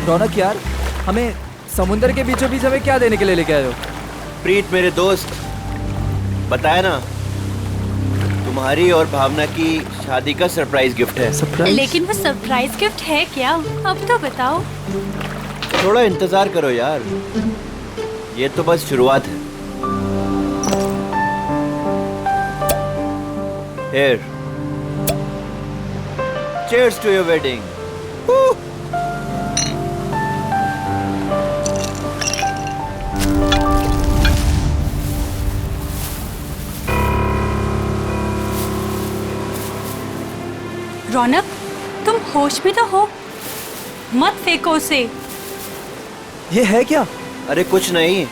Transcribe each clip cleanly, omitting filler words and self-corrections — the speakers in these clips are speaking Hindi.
रौनक यार, हमें समुंदर के बीचों बीच हमें क्या देने के लिए लेके आए हो? प्रीत मेरे दोस्त, बताया ना, तुम्हारी और भावना की शादी का सरप्राइज गिफ्ट है। सरप्राइज? लेकिन वो सरप्राइज गिफ्ट है क्या? अब तो बताओ। थोड़ा इंतजार करो यार, ये तो बस शुरुआत है। Here. Cheers to your wedding. Woo! रौनक, तुम होश में तो हो? मत फेंको उसे। ये है क्या? अरे कुछ नहीं,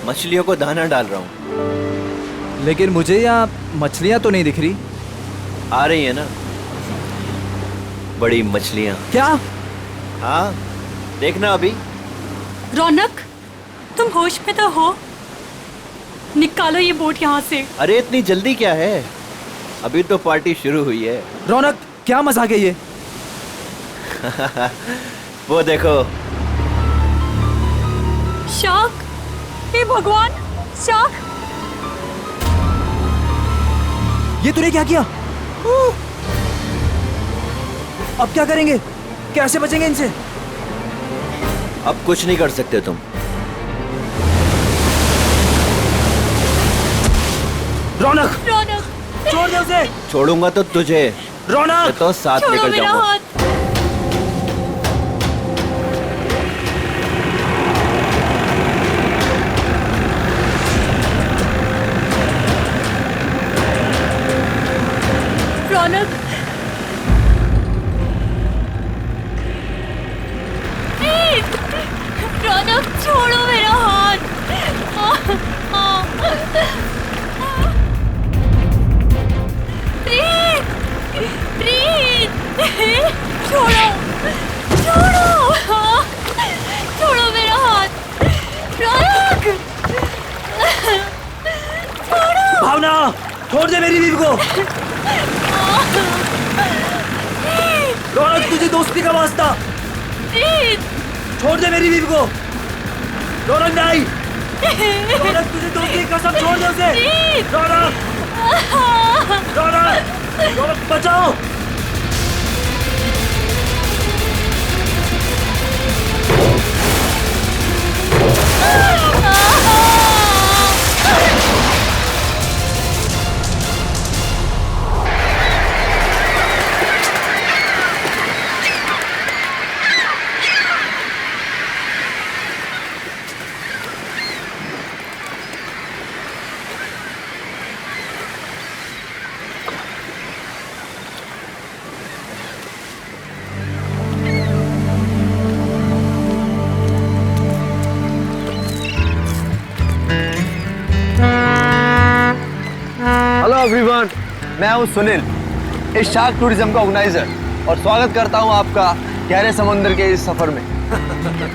मछलियों को दाना डाल रहा हूँ। लेकिन मुझे यहाँ मछलियाँ तो नहीं दिख रही। आ रही है ना, बड़ी मछलियाँ। क्या? हाँ, देखना अभी। रौनक, तुम होश में तो हो? निकालो ये बोट यहाँ से। अरे इतनी जल्दी क्या है, अभी तो पार्टी शुरू हुई है। रौनक, क्या मजाक है ये? वो देखो। शार्क! हे भगवान, शार्क! ये तूने क्या किया? अब क्या करेंगे? कैसे बचेंगे इनसे? अब कुछ नहीं कर सकते तुम। रौनक! रौनक! छोड़ दे उसे! छोड़ूंगा तो तुझे, रौनक! मैं तो साथ छोड़ो लेकर मेरा जाऊंगा। हाथ। रौनक! प्लीज! रौनक, छोड़ो मेरा हाथ। प्लीज! प्लीज! छोड़ो! छोड़ो! छोड़ो मेरा हाथ। रौनक! छोड़ो! भावना, छोड़ दे मेरी बीवी को। रौनक, तुझे दोस्ती का वास्ता। प्लीज! छोड़ दे मेरी बीवी को। रौनक नहीं। रौनक, तुझे दोस्ती की कसम, छोड़ दे उसे। प्लीज! रौनक! रौनक! रौनक, बचाओ! हेलो एवरीवन, मैं हूं सुनील, इस शार्क टूरिज्म का ऑर्गेनाइजर, और स्वागत करता हूं आपका गहरे समुद्र के इस सफर में।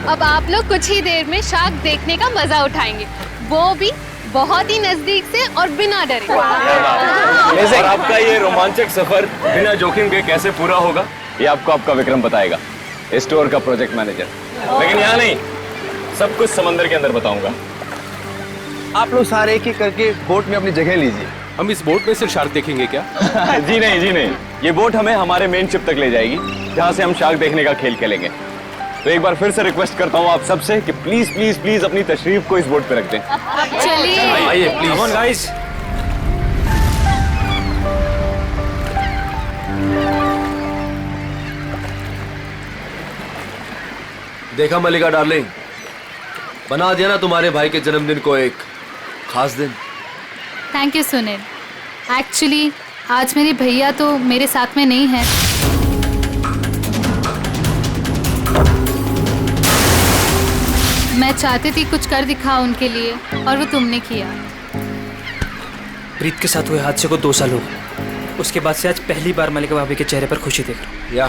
अब आप लोग कुछ ही देर में शार्क देखने का मजा उठाएंगे, वो भी बहुत ही नजदीक से और बिना डरे। और आपका ये रोमांचक सफर बिना जोखिम के कैसे पूरा होगा, ये आपको आपका विक्रम बताएगा, स्टोर का प्रोजेक्ट मैनेजर। लेकिन यहाँ नहीं, सब कुछ समंदर के अंदर बताऊंगा। आप लोग सारे एक एक करके बोट में अपनी जगह लीजिए। हम इस बोट में सिर्फ शार्क देखेंगे क्या? जी नहीं, जी नहीं, ये बोट हमें हमारे मेन शिप तक ले जाएगी, जहाँ से हम शार्क देखने का खेल खेलेंगे। तो एक बार फिर से रिक्वेस्ट करता हूँ आप सबसे कि प्लीज प्लीज प्लीज अपनी तशरीफ को इस बोट पे रख दें। चलिए। आइए प्लीज। Come on guys. देखा मलिका डार्लिंग, बना दिया ना तुम्हारे भाई के जन्मदिन को एक खास दिन। Thank you Sunil. एक्चुअली आज मेरे भैया तो मेरे साथ में नहीं है। मैं चाहती थी कुछ कर दिखाओ उनके लिए, और वो तुमने किया। प्रीत के साथ हुए हादसे को 2 साल हो गए। उसके बाद से आज पहली बार मलिका भाभी के चेहरे पर खुशी देख रहा हूं। या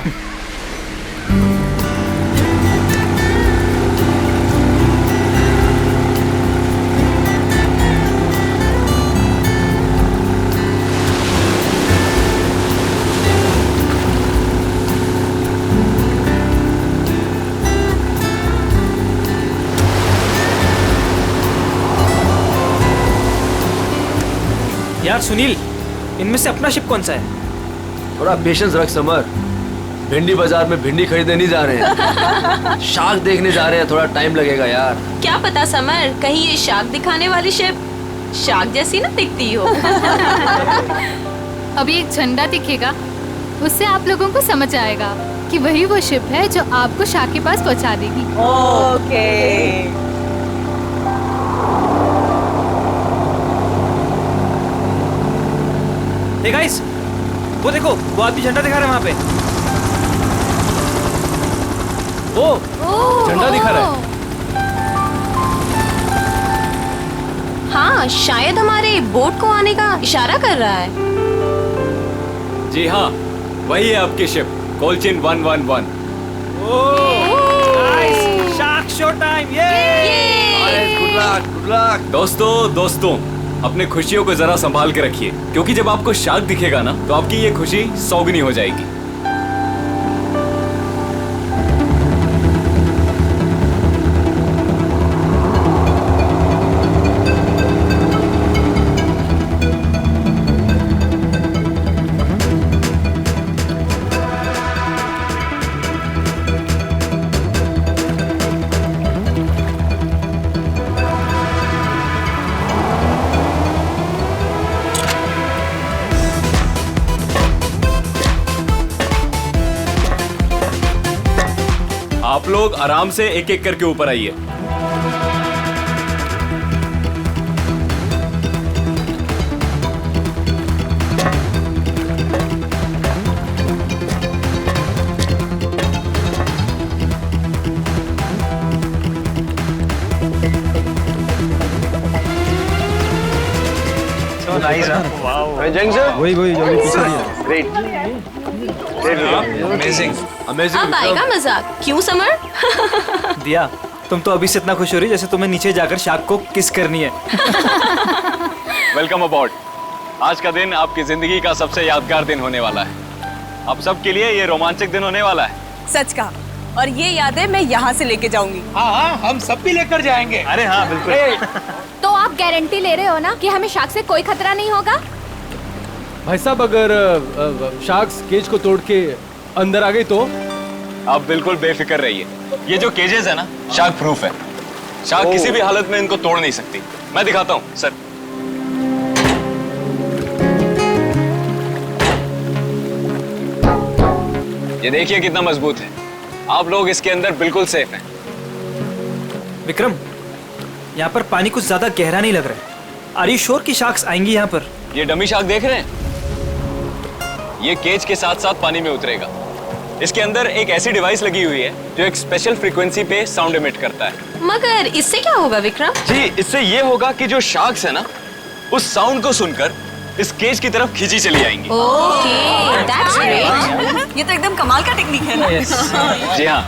यार सुनील, इनमें से अपना शिप कौन सा है? थोड़ा पेशेंस रख समर। भिंडी बाजार में भिंडी खरीदने नहीं जा रहे हैं, शार्क देखने जा रहे हैं। थोड़ा टाइम लगेगा यार। क्या पता समर, कहीं ये शार्क दिखाने वाली शिप शार्क जैसी ना दिखती हो। अभी एक झंडा दिखेगा, उससे आप लोगों को समझ आएगा कि वही वो शिप है जो आपको शार्क के पास पहुंचा देगी। हे गाइस, वो देखो, वो आदमी झंडा दिखा रहा है वहाँ पे। वो झंडा दिखा रहा है। हाँ, शायद हमारे बोट को आने का इशारा कर रहा है। जी हाँ, वही है आपकी शिप कोलचिन 111। Nice, shark show time. Good luck, good luck. दोस्तों, अपने खुशियों को जरा संभाल के रखिए, क्योंकि जब आपको शार्क दिखेगा ना, तो आपकी ये खुशी सौगुनी हो जाएगी। आप लोग आराम से एक एक करके ऊपर आइए। अब आएगा मजाक, क्यों समर? दिया, तुम तो अभी से इतना खुश हो रही जैसे तुम्हें नीचे जाकर शार्क को किस करनी है। वेलकम अबॉर्ड। आज का दिन आपकी जिंदगी का सबसे यादगार दिन होने वाला है। आप सबके लिए ये रोमांचक दिन होने वाला है। सच कहा, और ये यादें मैं यहाँ से लेके जाऊंगी। हाँ, हम सब भी लेकर जाएंगे। अरे हाँ, बिल्कुल। तो आप गारंटी ले रहे हो ना कि हमें शार्क से कोई खतरा नहीं होगा? भाई साहब, अगर शार्क्स केज को तोड़ के अंदर आ गई तो? आप बिल्कुल बेफिक्र रहिए। ये जो केजेस है ना, शार्क प्रूफ है। शार्क किसी भी हालत में इनको तोड़ नहीं सकती। मैं दिखाता हूँ सर। ये देखिए कितना मजबूत है। आप लोग इसके अंदर बिल्कुल सेफ हैं। विक्रम, यहाँ पर पानी कुछ ज्यादा गहरा नहीं लग रहा है। आर यू श्योर कि शार्क्स आएंगी यहाँ पर? ये डमी शार्क देख रहे हैं? ये केज के साथ साथ पानी में उतरेगा। इसके अंदर एक ऐसी डिवाइस लगी हुई है जो एक स्पेशल फ्रीक्वेंसी पे साउंड एमिट करता है। मगर इससे क्या होगा विक्रम? जी, इससे ये होगा कि जो शार्क्स है ना, उस साउंड को सुनकर इस केज की तरफ खींची चली आएंगी। Okay, that's great. ये तो एकदम कमाल का टेक्निक है ना? जी हाँ,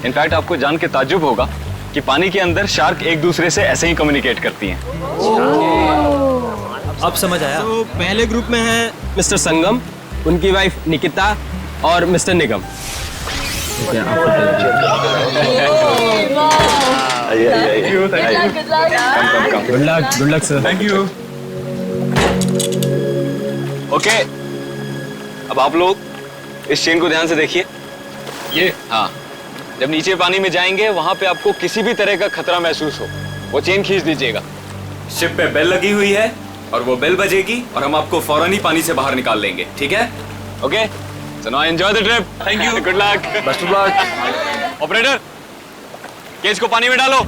इनफैक्ट आपको जान के ताज्जुब होगा कि पानी के अंदर शार्क एक दूसरे से ऐसे ही कम्युनिकेट करती हैं। अब समझ आया। तो पहले ग्रुप में है मिस्टर संगम, उनकी वाइफ निकिता और mister Nigam. Good luck sir. Thank you. Okay, अब आप लोग इस चेन को ध्यान से देखिए। ये हाँ, जब नीचे पानी में जाएंगे वहां पे आपको किसी भी तरह का खतरा महसूस हो, वो चेन खींच दीजिएगा। शिप पे बेल लगी हुई है और वो बेल बजेगी और हम आपको फौरन ही पानी से बाहर निकाल लेंगे, ठीक है? Okay, so now enjoy the trip. Thank you, good luck, best of luck. Operator, cage को पानी में डालो।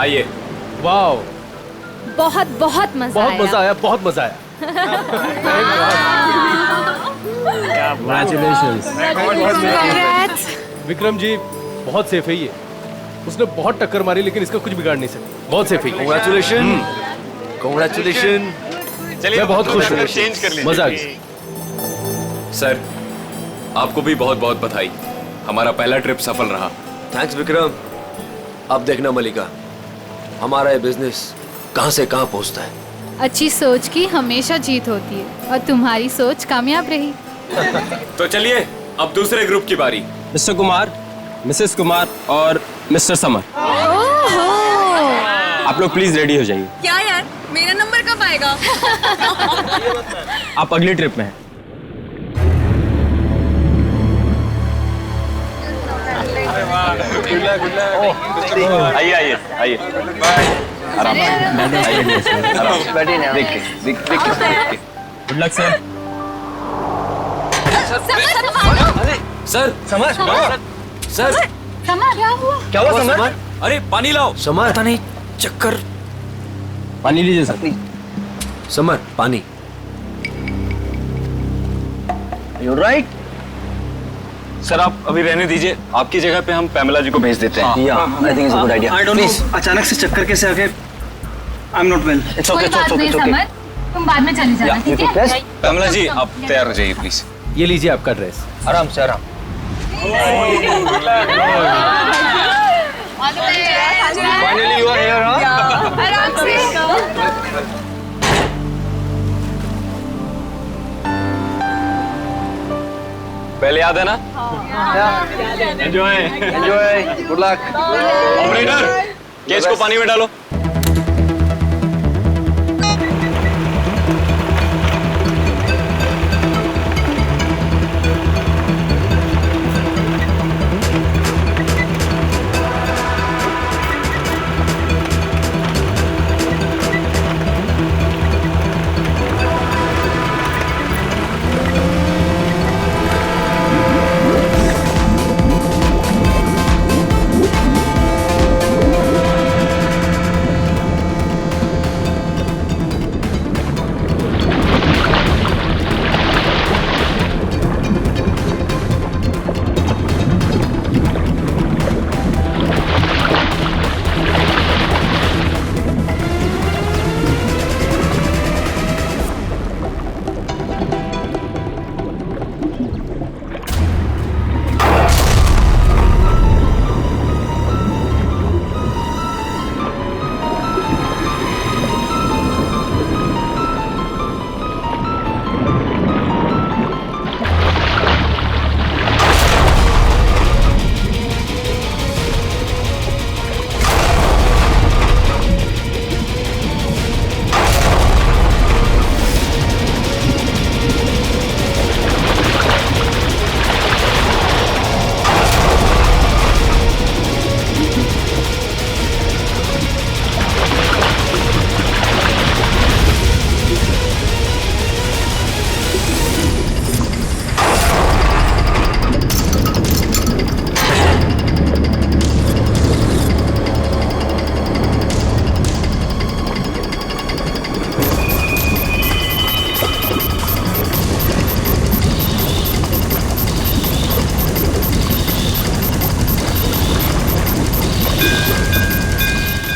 आइए। वाओ, बहुत बहुत मजा बहुत आया। मजा आया, बहुत मजा आया। Congrats। विक्रम जी बहुत सेफ है ये, उसने बहुत टक्कर मारी लेकिन इसका कुछ बिगाड़ नहीं सकता, बहुत सेफ है। Congratulations, congratulations। चलिए मैं बहुत खुश हूँ, चेंज कर लीजिए। मजा आ गया। सर, आपको भी बहुत बहुत बधाई, हमारा पहला ट्रिप सफल रहा। थैंक्स विक्रम। अब देखना मलिका, हमारा ये बिजनेस कहां से कहां पहुंचता है। अच्छी सोच की हमेशा जीत होती है और तुम्हारी सोच कामयाब रही। तो चलिए अब दूसरे ग्रुप की बारी। मिस्टर कुमार, मिसेस कुमार और मिस्टर समर, आप लोग प्लीज रेडी हो जाइए। क्या यार, मेरा नंबर कब आएगा? आप अगली ट्रिप में हैं। आइए आइए आइए, आराम से। Good luck sir. Sir summer, sir summer, क्या हुआ? क्या हुआ समर? अरे पानी लाओ। समर, पता नहीं, चक्कर। पानी लीजिए सर। समर पानी। You're right. सर आप अभी रहने दीजिए, आपकी जगह पे हम पैमेला जी को भेज देते हैं। Yeah, I think it's a good idea. I don't know, अचानक से चक्कर कैसे आ गए? I'm not well. It's कोई okay, बात नहीं समर, तुम बाद में चली जाना, ठीक है? पैमेला जी आप तैयार हो जाइए प्लीज। ये लीजिए आपका ड्रेस। आराम से आराम। Finally you are here, huh? आराम से। पहले याद है ना? Enjoy. Enjoy. Good luck. Operator, cage को पानी में डालो।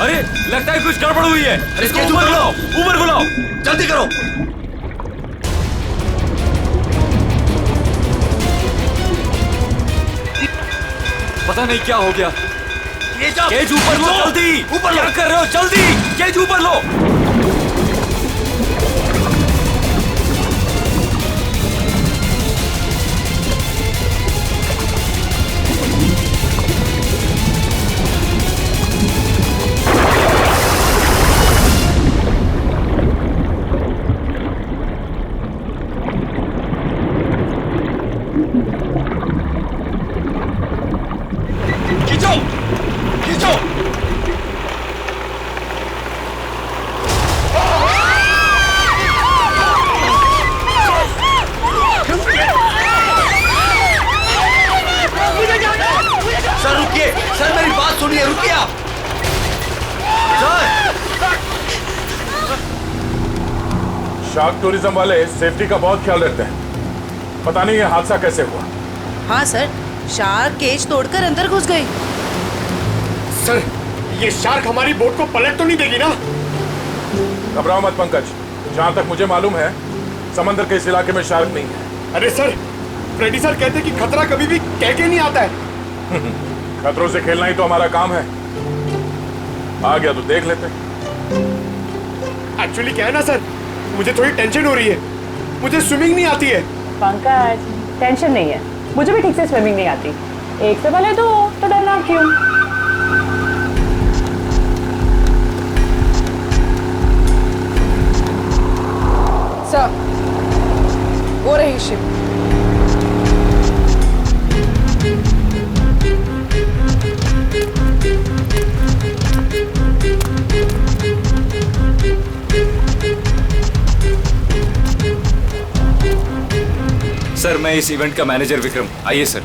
अरे लगता है कुछ गड़बड़ हुई है। इसको ऊपर बुलाओ, ऊपर बुलाओ, जल्दी करो। पता नहीं क्या हो गया। केज ऊपर लो, जल्दी। ऊपर क्या कर रहे हो? जल्दी केज ऊपर लो। खींचो, खींचो। शार्क टूरिज्म वाले सेफ्टी का बहुत ख्याल रखते हैं। पता नहीं ये हादसा कैसे हुआ। हाँ सर, शार्क केज तोड़कर अंदर घुस गई। सर, ये शार्क हमारी बोट को पलट तो नहीं देगी ना? घबराओ मत पंकज, जहाँ तक मुझे मालूम है समंदर के इस इलाके में शार्क नहीं है। अरे सर, फ्रेडी सर कहते हैं कि खतरा कभी भी कह के नहीं आता है। खतरों से खेलना ही तो हमारा काम है। आ गया तो देख लेते। एक्चुअली क्या है ना सर, मुझे थोड़ी टेंशन हो रही है। मुझे स्विमिंग नहीं आती है। पंकज, टेंशन नहीं है, मुझे भी ठीक से स्विमिंग नहीं आती। एक से भले दो तो डरना क्यों? सर, वो रही शिप। सर, मैं इस इवेंट का मैनेजर विक्रम। आइए सर।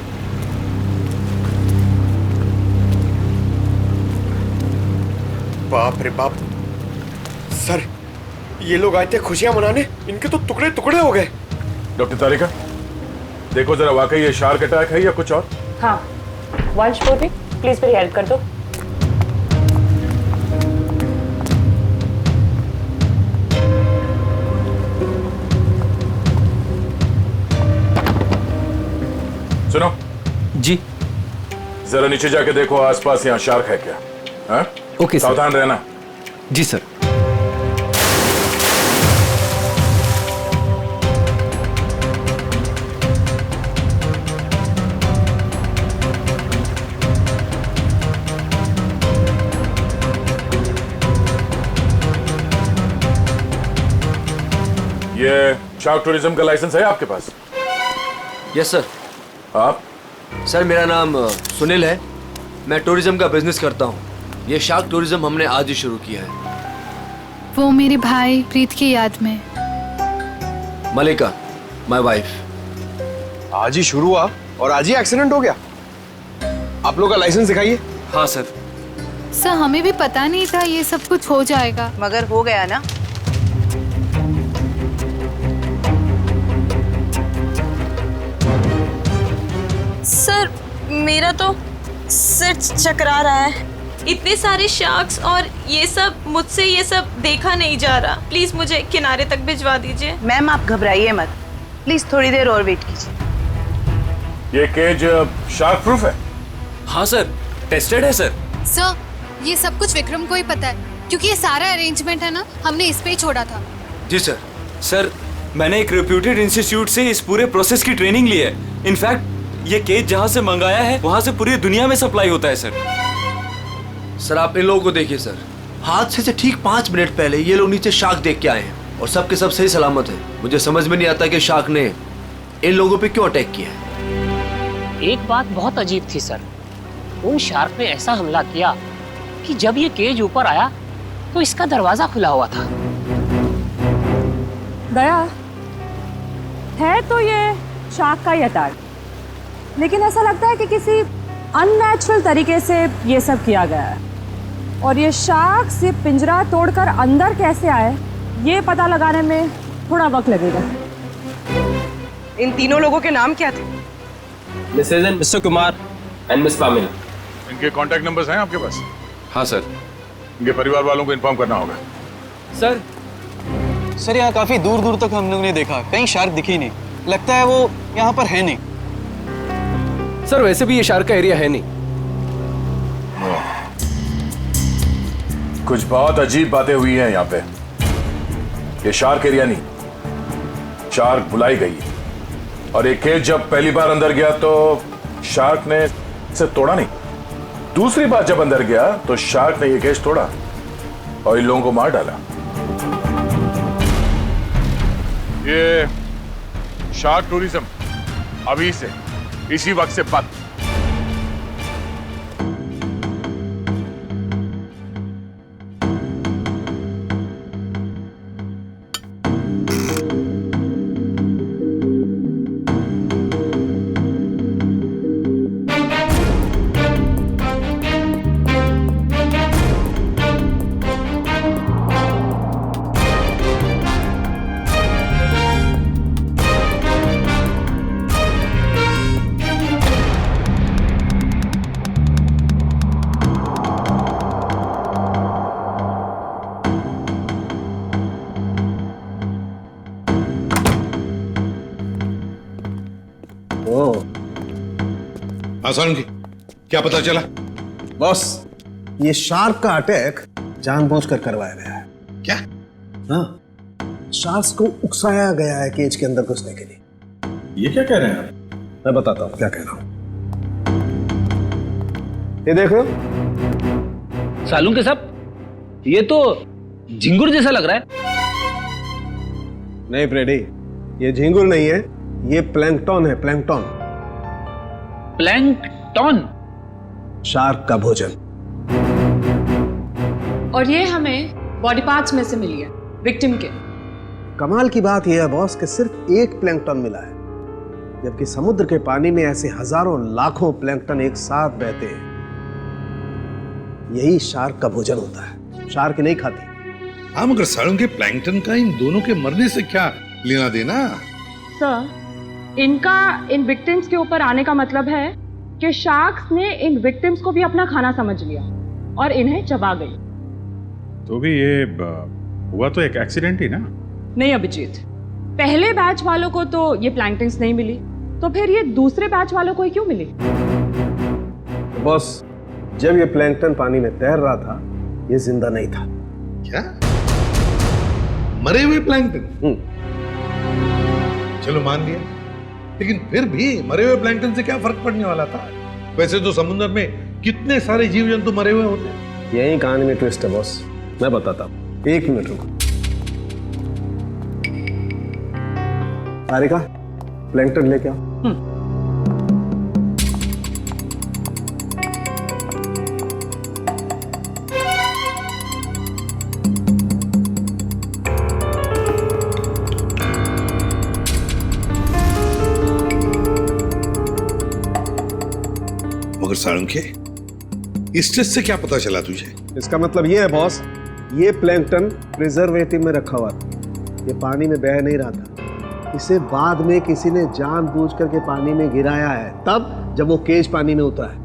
बाप रे बाप, सर ये लोग आए थे खुशियां मनाने, इनके तो टुकड़े टुकड़े हो गए। डॉक्टर तारिका, देखो जरा वाकई ये शार्क अटैक है या कुछ और? हाँ, वंश पूर्वी, प्लीज मेरी हेल्प कर दो। सुनो जी, जरा नीचे जाके देखो आसपास यहाँ शार्क है क्या। हाँ? Okay sir. सावधान रहना। जी सर। ये शार्क टूरिज्म का लाइसेंस है आपके पास? Yes sir. आप? सर, मेरा नाम सुनील है। मैं टूरिज्म का बिजनेस करता हूँ। ये शार्क टूरिज्म हमने आज ही शुरू किया है। वो मेरे भाई प्रीत की याद में। मलिका, माय वाइफ। आज ही शुरू हुआ और आज ही एक्सीडेंट हो गया। आप लोग का लाइसेंस दिखाइए। हाँ सर। सर, हमें भी पता नहीं था ये सब कुछ हो जाएगा। मगर हो गया ना। सर, मेरा तो सिर चकरा रहा है। इतने सारे शार्क्स और ये सब, मुझसे ये सब देखा नहीं जा रहा। प्लीज मुझे किनारे तक भिजवा दीजिए। मैम, आप घबराइए मत, प्लीज थोड़ी देर और वेट कीजिए। ये केज शार्क प्रूफ है? हाँ सर, टेस्टेड है सर। सर, ये सब कुछ विक्रम को ही पता है, क्योंकि ये सारा अरेंजमेंट है ना, हमने इस पे ही छोड़ा था। जी सर। सर, मैंने एक रेप्यूटेड इंस्टीट्यूट से इस पूरे प्रोसेस की ट्रेनिंग ली है। इनफैक्ट ये केज जहाँ से मंगाया है वहाँ से पूरी दुनिया में सप्लाई होता है सर। सर, आप इन लोगों को देखिए सर। हादसे से ठीक 5 मिनट पहले ये लोग नीचे शार्क देख के आए हैं और सबके सब सही सलामत है। मुझे समझ में नहीं आता कि शार्क ने इन लोगों पे क्यों अटैक किया है। एक बात बहुत अजीब थी सर। उन शार्क ने ऐसा हमला किया कि जब ये केज ऊपर आया तो इसका दरवाजा खुला हुआ था। दया है तो ये शार्क का ही अटैक, लेकिन ऐसा लगता है कि किसी अननेचुरल तरीके से ये सब किया गया है। और ये शार्क से पिंजरा तोड़कर अंदर कैसे आए, ये पता लगाने में थोड़ा वक्त लगेगा। इन तीनों लोगों के नाम क्या थे? Mrs and Mr Kumar and Miss पामिल। इनके कांटेक्ट नंबर्स हैं आपके पास? हाँ सर। इनके परिवार वालों को इन्फॉर्म करना होगा। सर, यहाँ काफी दूर दूर तक हम लोग ने देखा, कहीं शार्क दिखी नहीं। लगता है वो यहाँ पर है नहीं। सर, वैसे भी ये शार्क का एरिया है नहीं। कुछ बहुत अजीब बातें हुई हैं यहाँ पे। ये शार्क एरिया नहीं, शार्क बुलाई गई है। और एक केज जब पहली बार अंदर गया तो शार्क ने इसे तोड़ा नहीं। दूसरी बार जब अंदर गया तो शार्क ने ये केज तोड़ा और इन लोगों को मार डाला। ये शार्क टूरिज्म अभी से इसी वक्त से बंद। आसान की क्या पता चला? बॉस, ये शार्क का अटैक जानबूझकर करवाया गया है। क्या? हाँ, शार्क को उकसाया गया है केज के अंदर घुसने के लिए। ये क्या कह रहे हैं आप? मैं बताता हूँ क्या कह रहा हूँ। ये देखो सालून के साहब, ये तो झिंगुर जैसा लग रहा है। नहीं फ्रेडी, ये झींगुर नहीं है, ये प्लैंकटन है। प्लैंकटन। प्लैंकटन? शार्क का भोजन। और ये हमें बॉडी पार्ट्स में से मिली है विक्टिम के। कमाल की बात यह है बॉस कि सिर्फ एक प्लैंकटन मिला है, जबकि समुद्र के पानी में ऐसे हजारों लाखों प्लैंकटन एक साथ बहते हैं। यही शार्क का भोजन होता है। शार्क नहीं खाती। हाँ, मगर सालों के प्लैंकटन का इन दोनों के मरने से क्या लेना देना? सर, इनका इन विक्टिम्स के ऊपर आने का मतलब है कि शार्क्स ने इन विक्टिम्स को भी अपना खाना समझ लिया और इन्हें चबा गई। तो भी ये हुआ तो एक एक्सीडेंट ही ना? नहीं अभिजीत, पहले बैच वालों को तो ये प्लैंकटन्स नहीं मिली, तो फिर ये दूसरे बैच वालों को ही क्यों मिली? तो बॉस, जब ये प्लैंकटन पानी में तैर रहा था, ये जिंदा नहीं था। क्या? मरे हुए प्लैंकटन? चलो मान लिया, लेकिन फिर भी मरे हुए प्लैंकटन से क्या फर्क पड़ने वाला था? वैसे तो समुद्र में कितने सारे जीव जंतु मरे हुए होते हैं। यही कहानी में ट्विस्ट है बॉस, मैं बताता हूँ। 1 मिनट रुको। तारिका, प्लैंकटन लेके आओ। मगर साळुंखे, इस टेस्ट से क्या पता चला तुझे? इसका मतलब ये है बॉस, ये प्लैंकटन प्रिजर्वेटिव में रखा हुआ था। ये पानी में बह नहीं रहा था। इसे बाद में किसी ने जानबूझ करके पानी में गिराया है, तब जब वो केज पानी में उतरा है।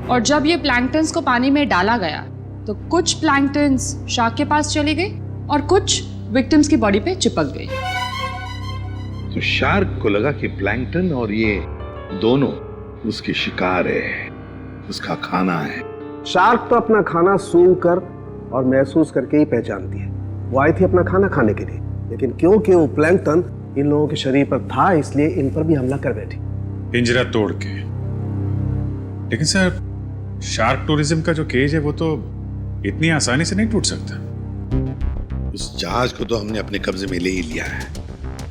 और जब ये प्लैंकटन्स को पानी में डाला गया तो कुछ प्लैंकटन्स शार्क के पास चली गई और कुछ विक्टिम्स की बॉडी पे चिपक गई। तो शार्क को लगा कि प्लैंकटन और ये दोनों उसकी शिकार है, उसका खाना है। शार्क तो अपना खाना सूंघ कर और महसूस करके ही पहचानती है। वो आई थी अपना खाना खाने के लिए, लेकिन क्योंकि वो प्लैंकटन इन लोगों के शरीर पर था, इसलिए इन पर भी हमला कर बैठी। पिंजरा तोड़ के। लेकिन सर, शार्क टूरिज्म का जो केज है वो तो इतनी आसानी से नहीं टूट सकता। उस जहाज को तो हमने अपने कब्जे में ले ही लिया है,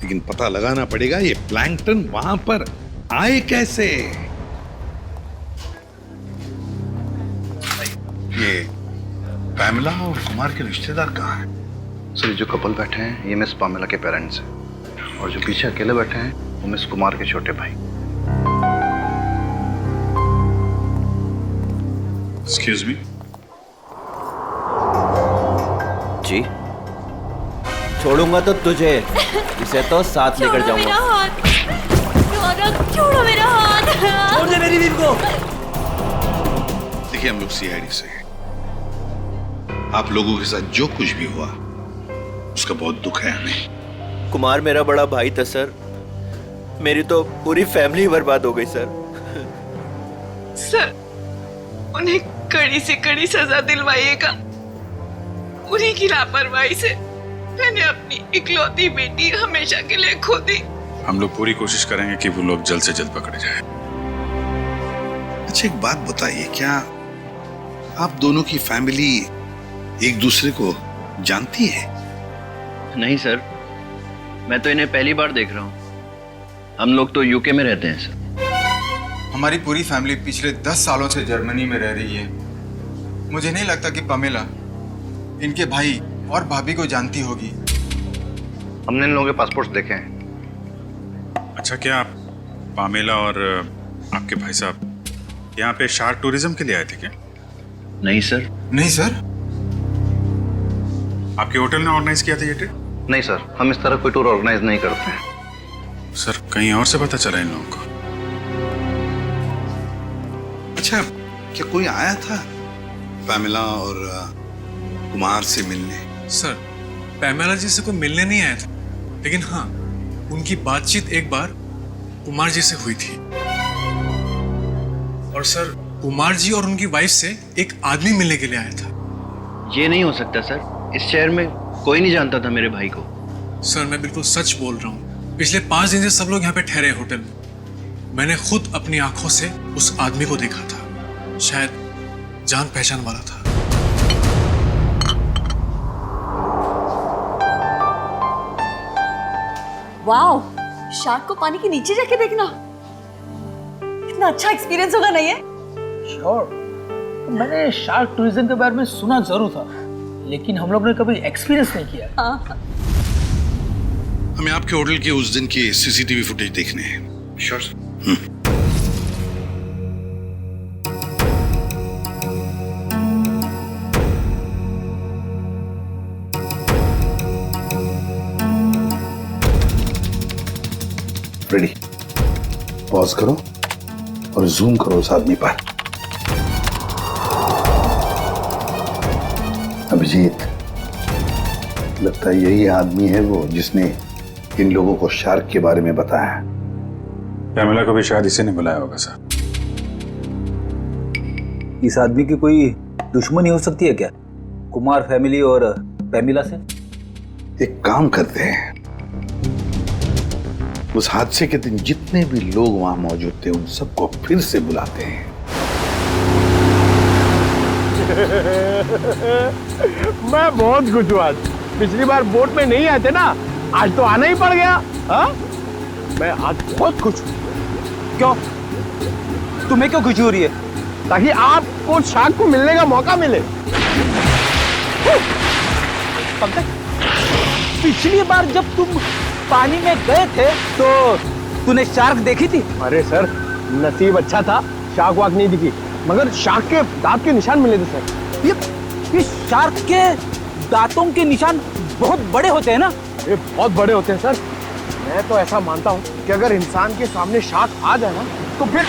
लेकिन पता लगाना पड़ेगा ये प्लैंकटन वहां पर आए कैसे। ये पैमिला और कुमार के रिश्तेदार कहाँ हैं? सर, जो कपल बैठे हैं ये मिस पामेला के पेरेंट्स हैं, और जो पीछे अकेले बैठे हैं वो मिस कुमार के छोटे भाई। Excuse me. जी, छोड़ूंगा तो तुझे, इसे तो साथ लेकर जाऊंगा। छोड़ो मेरा हाथ। छोड़ दे मेरी बीवी को। देखिए, हम लोग सीआईडी से हैं। आप लोगों के साथ जो कुछ भी हुआ उसका बहुत दुख है हमें। कुमार मेरा बड़ा भाई था सर, मेरी तो पूरी फैमिली बर्बाद हो गई सर। सर, उन्हें कड़ी से कड़ी सजा दिलवाइएगा। उन्हीं की लापरवाही से मैंने अपनी इकलौती बेटी हमेशा के लिए खो दी। हम लोग पूरी कोशिश करेंगे कि वो लोग जल्द से जल्द पकड़े जाएं। अच्छा, एक बात बताइए, क्या आप दोनों की फैमिली एक दूसरे को जानती है? नहीं सर, मैं तो इन्हें पहली बार देख रहा हूँ। हम लोग तो यूके में रहते हैं सर। हमारी पूरी फैमिली पिछले 10 सालों से जर्मनी में रह रही है। मुझे नहीं लगता कि पामेला इनके भाई और भाभी को जानती होगी। हमने इन लोगों के पासपोर्ट देखे हैं। अच्छा, क्या आप पामेला और आपके भाई साहब यहाँ पे शार्क टूरिज्म के लिए आए थे क्या? नहीं सर। नहीं सर? आपके होटल ने ऑर्गेनाइज किया था ये ट्रिप? नहीं सर, हम इस तरह कोई टूर ऑर्गेनाइज नहीं करते हैं। सर, कहीं और से पता चला इन लोगों को? अच्छा, क्या कोई आया था पैमेला और कुमार से मिलने? सर, पैमेला जी से कोई मिलने नहीं आया था, लेकिन हाँ, उनकी बातचीत एक बार कुमार जी से हुई थी। और सर कुमार जी और उनकी वाइफ से एक आदमी मिलने के लिए आया था। ये नहीं हो सकता सर, इस शहर में कोई नहीं जानता था मेरे भाई को। सर मैं बिल्कुल सच बोल रहा हूँ, पिछले 5 दिन से सब लोग यहाँ पे ठहरे होटल में। मैंने खुद अपनी आंखों से उस आदमी को देखा था, शायद जान पहचान वाला था। वाओ, शार्क को पानी के नीचे जाके देखना कितना अच्छा एक्सपीरियंस होगा नहीं है? श्योर। मैंने शार्क टूरिज्म के बारे में सुना जरूर था, लेकिन हम लोग ने कभी एक्सपीरियंस नहीं किया। हाँ। हमें आपके होटल के उस दिन की सीसीटीवी फुटेज देखने हैं। Sure sir. रेडी, पॉज करो और जूम करो उस आदमी पर। अभिजीत, लगता है यही आदमी है वो जिसने इन लोगों को शार्क के बारे में बताया। पैमेला को भी शायद इसी ने बुलाया होगा सर। इस आदमी की कोई दुश्मनी हो सकती है क्या, कुमार फैमिली और पैमेला से? एक काम करते हैं, उस हादसे के दिन जितने भी लोग वहां मौजूद थे उन सबको फिर से बुलाते हैं। मैं बहुत खुश हूँ आज। पिछली बार बोट में नहीं आए थे ना, आज तो आना ही पड़ गया। हाँ, मैं आज बहुत खुश हूँ। क्यों? तुम्हें क्यों खुशी हो रही है? ताकि आपको शार्क को मिलने का मौका मिले। पिछली बार जब तुम पानी में गए थे तो तूने शार्क देखी थी? अरे सर, नसीब अच्छा था, शार्क वाक नहीं दिखी, मगर शार्क के दांत के निशान मिले थे सर। ये शार्क के दांतों के निशान बहुत बड़े होते हैं ना? ये बहुत बड़े होते हैं सर। मैं तो ऐसा मानता हूँ कि अगर इंसान के सामने शार्क आ जाए ना, तो फिर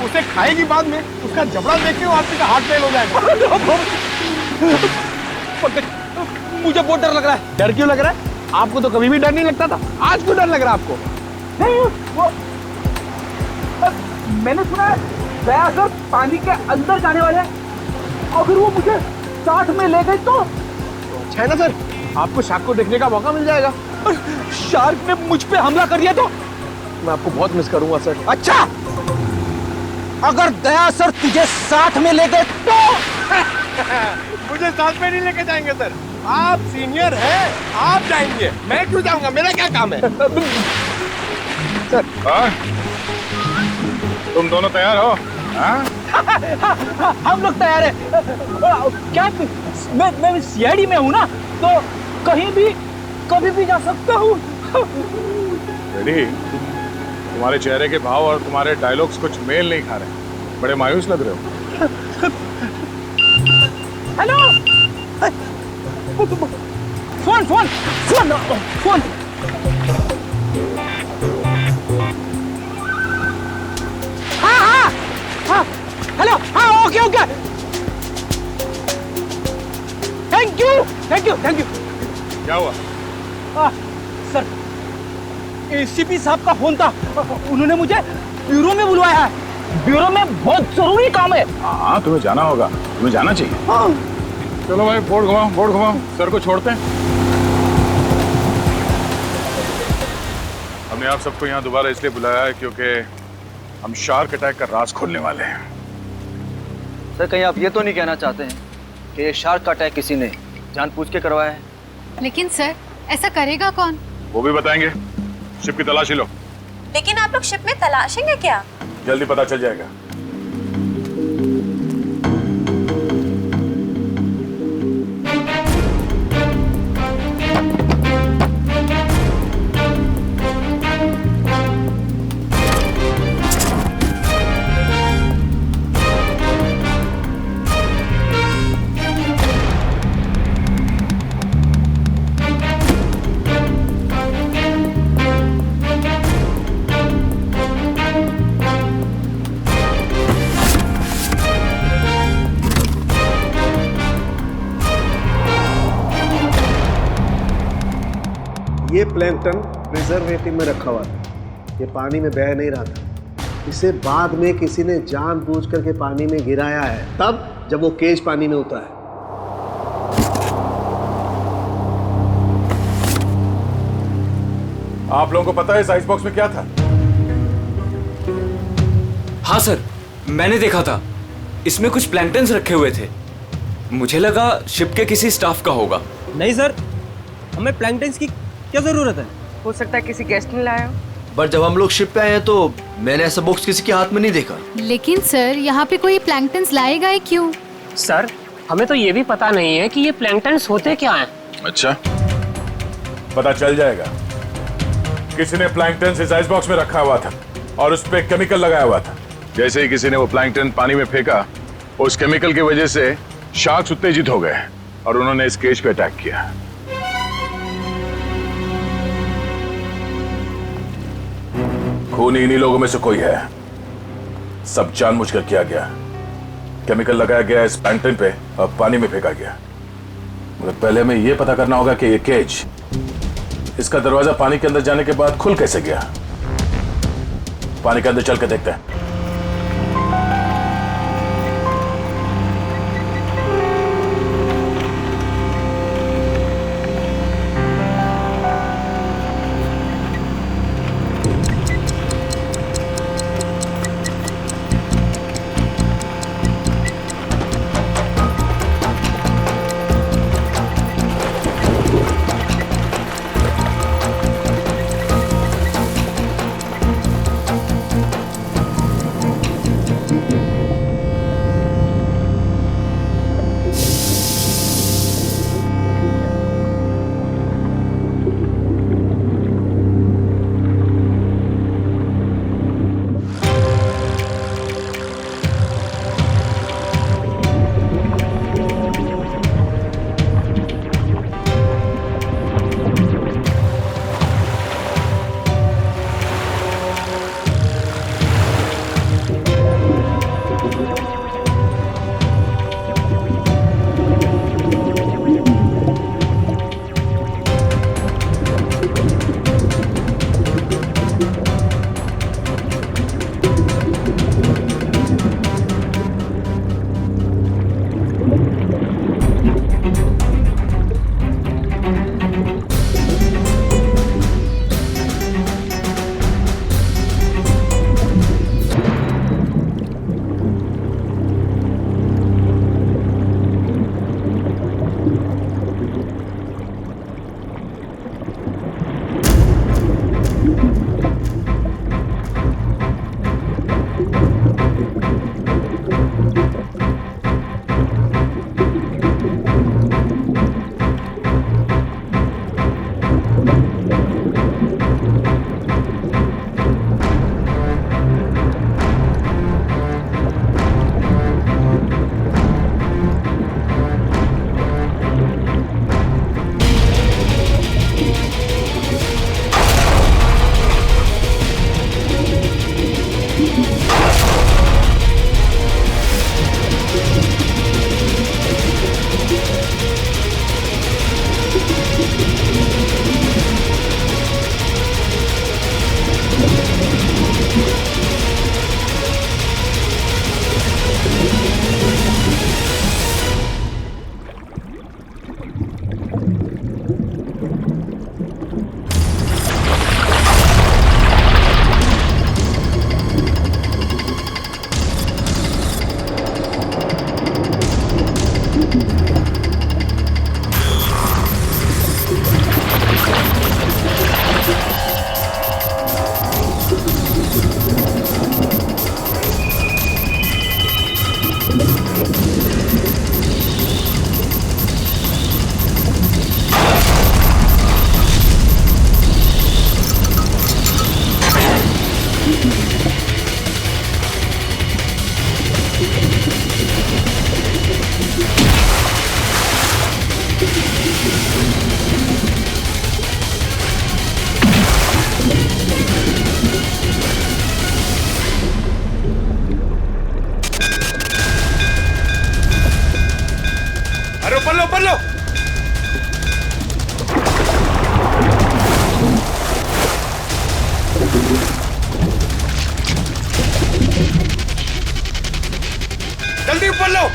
उसे खाएगी बाद में उसका जबड़ा देख के वो आदमी का हार्ट फेल हो जाएगा। मुझे बहुत डर लग रहा है। डर क्यों लग रहा है? आपको तो कभी भी डर नहीं लगता था, आज क्यों डर लग रहा है आपको? नहीं, वो मैंने सुना है दया सर पानी के अंदर जाने वाले हैं। अगर वो मुझे साथ में ले गए तो अच्छा है ना सर, आपको शार्क को देखने का मौका मिल जाएगा। शार्क ने मुझ पे हमला कर दिया तो मैं आपको बहुत मिस करूंगा सर। अच्छा, अगर दया सर तुझे साथ में ले गए तो? मुझे साथ में नहीं लेके जाएंगे सर, आप सीनियर हैं, आप जाएंगे, मैं क्यों जाऊंगा, मेरा क्या काम है? सर, तुम दोनों तैयार हो? हम लोग तैयार हैं। क्या मैं सीआईडी में हूँ ना, तो कहीं भी कभी भी जा सकता हूँ। रेडी? तुम्हारे चेहरे के भाव और तुम्हारे डायलॉग्स कुछ मेल नहीं खा रहे, बड़े मायूस लग रहे हो। Hello, phone phone phone phone. हाँ, हेलो, हाँ, okay okay, thank you thank you thank you. क्या हुआ? सर, एसीपी साहब का फोन था, उन्होंने मुझे ब्यूरो में बुलवाया है। ब्यूरो में बहुत जरूरी काम है। हाँ, तुम्हें जाना होगा, तुम्हें जाना चाहिए। हाँ। चलो भाई, बोर्ड घुमाओ, सर को छोड़ते हैं। हमने आप सबको यहाँ दोबारा इसलिए बुलाया है क्योंकि हम शार्क अटैक का राज खोलने वाले हैं। सर, कहीं आप ये तो नहीं कहना चाहते हैं कि ये शार्क का अटैक किसी ने जानबूझ के करवाया है? लेकिन सर, ऐसा करेगा कौन? वो भी बताएंगे। शिप की तलाशी लो। लेकिन आप लोग शिप में तलाशेंगे क्या? जल्दी पता चल जाएगा। ये प्लैंकटन प्रिजर्वेटिव में रखा हुआ था, ये पानी में बह नहीं रहा था। इसे बाद में किसी ने जानबूझ करके पानी में गिराया है, तब जब वो केज पानी में उतरा है। आप लोगों को पता है इस आइस बॉक्स में क्या था? हाँ सर, मैंने देखा था। इसमें कुछ प्लैंकटन्स रखे हुए थे। मुझे लगा शिप के किसी स्टाफ का होगा। नहीं सर, हमें प्लैंकटन्स की क्या जरूरत है? हो सकता है किसी गेस्ट ने लाया हो। पर जब हम लोग शिप पे आए हैं तो मैंने ऐसा बॉक्स किसी के हाथ में नहीं देखा। लेकिन सर, यहाँ पे कोई प्लैंकटन्स लाए गए क्यों? सर, हमें तो ये भी पता नहीं है कि ये प्लैंकटन्स होते क्या हैं। अच्छा, पता चल जाएगा। किसी ने प्लैंकटन इस आइस बॉक्स में रखा हुआ था और उस पे केमिकल लगाया हुआ था। जैसे ही किसी ने वो प्लैंकटन पानी में फेंका, उस केमिकल की वजह से शार्क्स उत्तेजित हो गए और उन्होंने इस केज पे अटैक किया। खून इन्हीं लोगों में से कोई है। सब जानबूझकर किया गया। केमिकल लगाया गया इस प्लैंकटन पे और पानी में फेंका गया। मगर पहले हमें यह पता करना होगा कि ये केज, इसका दरवाजा पानी के अंदर जाने के बाद खुल कैसे गया। पानी के अंदर चल के देखते हैं। जल्दी ऊपर लो।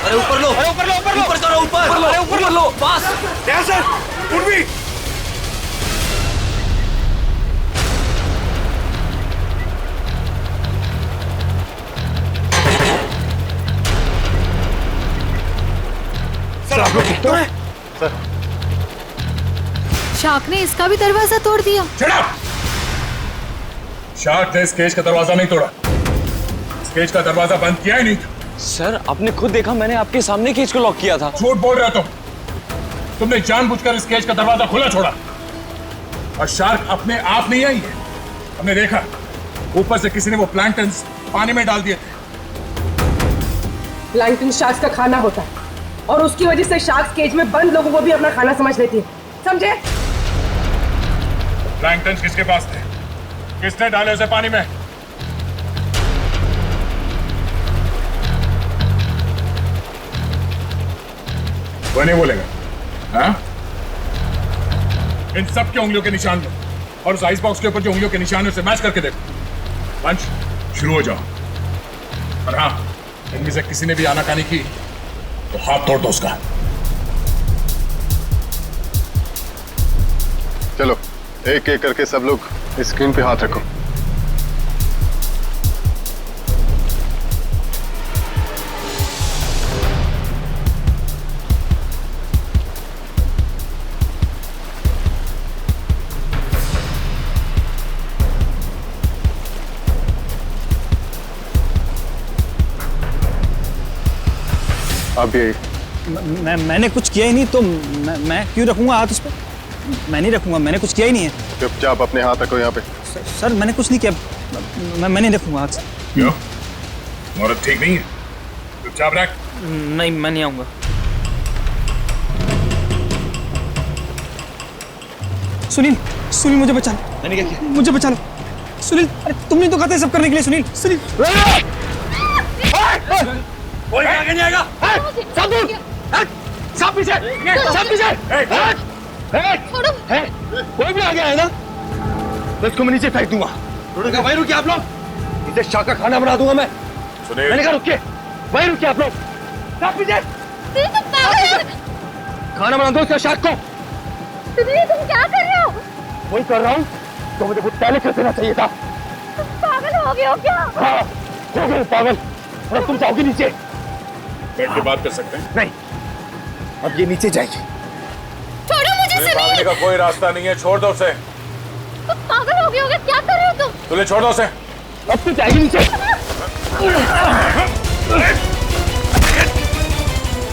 अरे ऊपर लो, अरे ऊपर लो, ऊपर लो, ऊपर करो, ऊपर, अरे ऊपर लो, पास। सर उर्वी, सर आप लोग सर शार्क ने इसका भी दरवाजा तोड़ दिया। शार्क ने इस केज का दरवाजा नहीं तोड़ा, इस केज का दरवाजा बंद किया ही नहीं था। सर आपने खुद देखा, मैंने आपके सामने केज को लॉक किया था। झूठ बोल रहे हो तुमने जानबूझकर इस केज का दरवाजा खुला छोड़ा, और शार्क अपने आप नहीं आई है। हमने देखा ऊपर से किसी ने वो प्लैंक्टन्स पानी में डाल दिए थे। प्लैंकटन शार्क्स का खाना होता है और उसकी वजह से शार्क्स केज में बंद लोगों को भी अपना खाना समझ लेती है, समझे? प्लैंक्टन्स किसके पास थे? किसने डाले उसे पानी में? वो नहीं बोलेगा। हाँ? इन सब के उंगलियों के निशान लो और उस आइस बॉक्स के ऊपर जो उंगलियों के निशान है उसे मैच करके देखो। पंच शुरू हो जाओ। और हाँ, इनमें से किसी ने भी आनाकानी की तो हाथ तोड़ दो उसका। चलो एक एक करके सब लोग स्क्रीन पे हाथ रखो। अब ये मैंने कुछ किया ही नहीं तो मैं क्यों रखूंगा हाथ उस पर? मैं नहीं रखूंगा, मैंने कुछ किया ही नहीं है। चुपचाप अपने हाथ रखो यहाँ पे। सर मैंने कुछ नहीं किया, मैं नहीं रखूंगा हाथ। क्यों? औरत ठीक नहीं है? चुपचाप रख। नहीं, मैं नहीं आऊंगा। सुनील, सुनील मुझे बचा लो। मैंने क्या किया? मुझे बचा लो सुनील। अरे तुमने तो कहा था सब करने के लिए। सुनील, सुनील कोई आगे नहीं आएगा। सब दूर, सब पीछे, सब पीछे। कोई भी आगे आए ना तो इसको मैं नीचे फेंक दूंगा। वहीं रुकिए आप लोग, इसे शाह का खाना बना दूंगा मैं। मैंने कहा रुकिए, वहीं रुकिए आप लोग। सब पीछे, खाना बना दो इसका शाह को। तुम क्या कर रहे हो? वही कर रहा हूँ तो मुझे कुछ पहले कर देना चाहिए था। तुम पागल हो गए हो क्या? हाँ, हो गए पागल। और तुम जाओगे नीचे? बैठ के बात कर सकते हैं? नहीं, अब ये नीचे जाएगी। छोड़ो मुझे सुनील। भागने का कोई रास्ता नहीं है, छोड़ दो उसे। तुम पागल हो गए हो क्या? क्या कर रहे हो तुम? तुझे छोड़ दो उसे। अब तो जाएगी नीचे।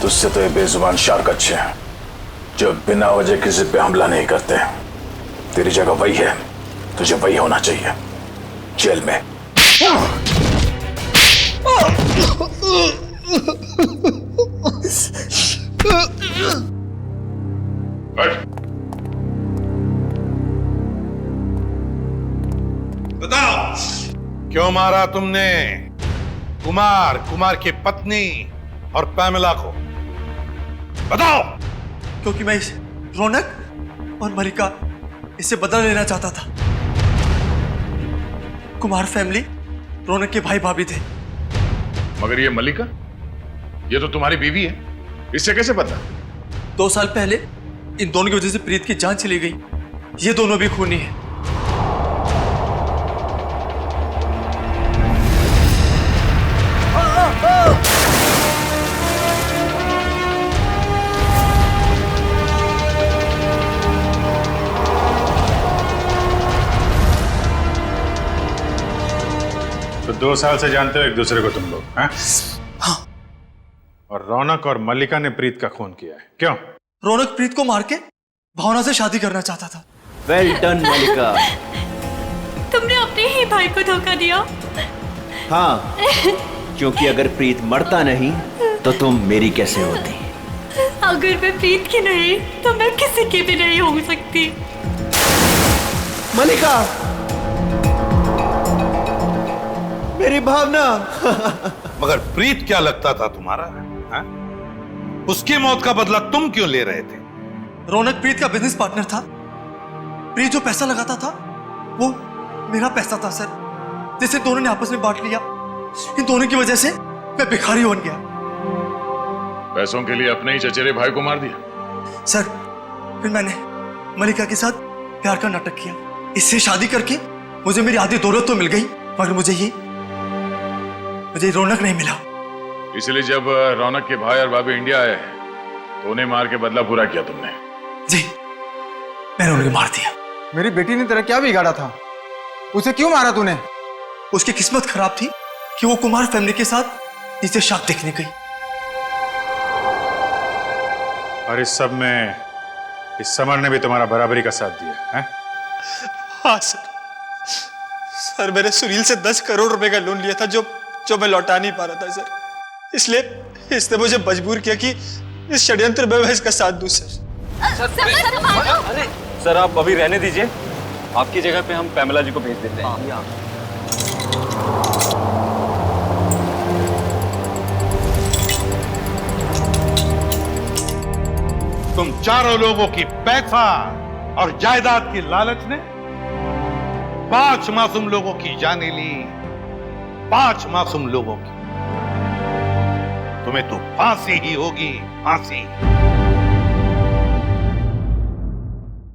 तुझसे तो ये बेजुबान शार्क अच्छे हैं जो बिना वजह किसी पे हमला नहीं करते। तेरी जगह वही है, तुझे वही होना चाहिए, जेल में। बताओ क्यों मारा तुमने कुमार की पत्नी और पैमिला को? बताओ। क्योंकि मैं इस रौनक और मलिका इससे बदला लेना चाहता था। कुमार फैमिली रौनक के भाई भाभी थे। मगर ये मलिका, ये तो तुम्हारी बीवी है, इससे कैसे पता? 2 साल पहले इन दोनों की वजह से प्रीत की जान चली गई। ये दोनों भी खूनी हैं। तो 2 साल से जानते हो एक दूसरे को तुम लोग? हाँ? और रौनक और मल्लिका ने प्रीत का खून किया है, क्यों? रौनक प्रीत को मार के भावना से शादी करना चाहता था। वेल डन मल्लिका। तुमने अपने ही भाई को धोखा दिया। हाँ, क्योंकि अगर प्रीत मरता नहीं तो तुम मेरी कैसे होती? अगर मैं प्रीत की नहीं तो मैं किसी की भी नहीं हो सकती। मलिका, मेरी भावना। मगर प्रीत क्या लगता था तुम्हारा? हा? उसकी मौत का बदला तुम क्यों ले रहे थे? रौनक प्रीत का बिजनेस पार्टनर था। प्रीत जो पैसा लगाता था वो मेरा पैसा था सर, जिसे दोनों ने आपस में बांट लिया। इन दोनों की वजह से मैं भिखारी बन गया। पैसों के लिए अपने ही चचेरे भाई को मार दिया? सर फिर मैंने मलिका के साथ प्यार का नाटक किया। इससे शादी करके मुझे मेरी आधी दौलत तो मिल गई, मगर मुझे रौनक नहीं मिला। इसलिए जब रौनक के भाई और भाभी इंडिया आए तो उन्हें मार के बदला पूरा किया तुमने? जी, मैंने उन्हें मार दिया। मेरी बेटी ने तेरा क्या बिगाड़ा था? उसे क्यों मारा तूने? उसकी किस्मत खराब थी कि वो कुमार फैमिली के साथ नीचे शाक देखने गई। और इस सब में इस समर ने भी तुम्हारा बराबरी का साथ दिया है? हाँ सर, मैंने सुनील से 10 करोड़ रुपए का लोन लिया था जो मैं लौटा नहीं पा रहा था सर। इसलिए इसने मुझे मजबूर किया कि इस षड्यंत्र में मैं इसका साथ दूं सर। अरे सर, आप अभी रहने दीजिए, आपकी जगह पे हम पैमेला जी को भेज देते हैं। तुम चारों लोगों की पैसा और जायदाद की लालच ने 5 मासूम लोगों की जाने ली। 5 मासूम लोगों की। तुम्हें तो फांसी ही होगी, फांसी।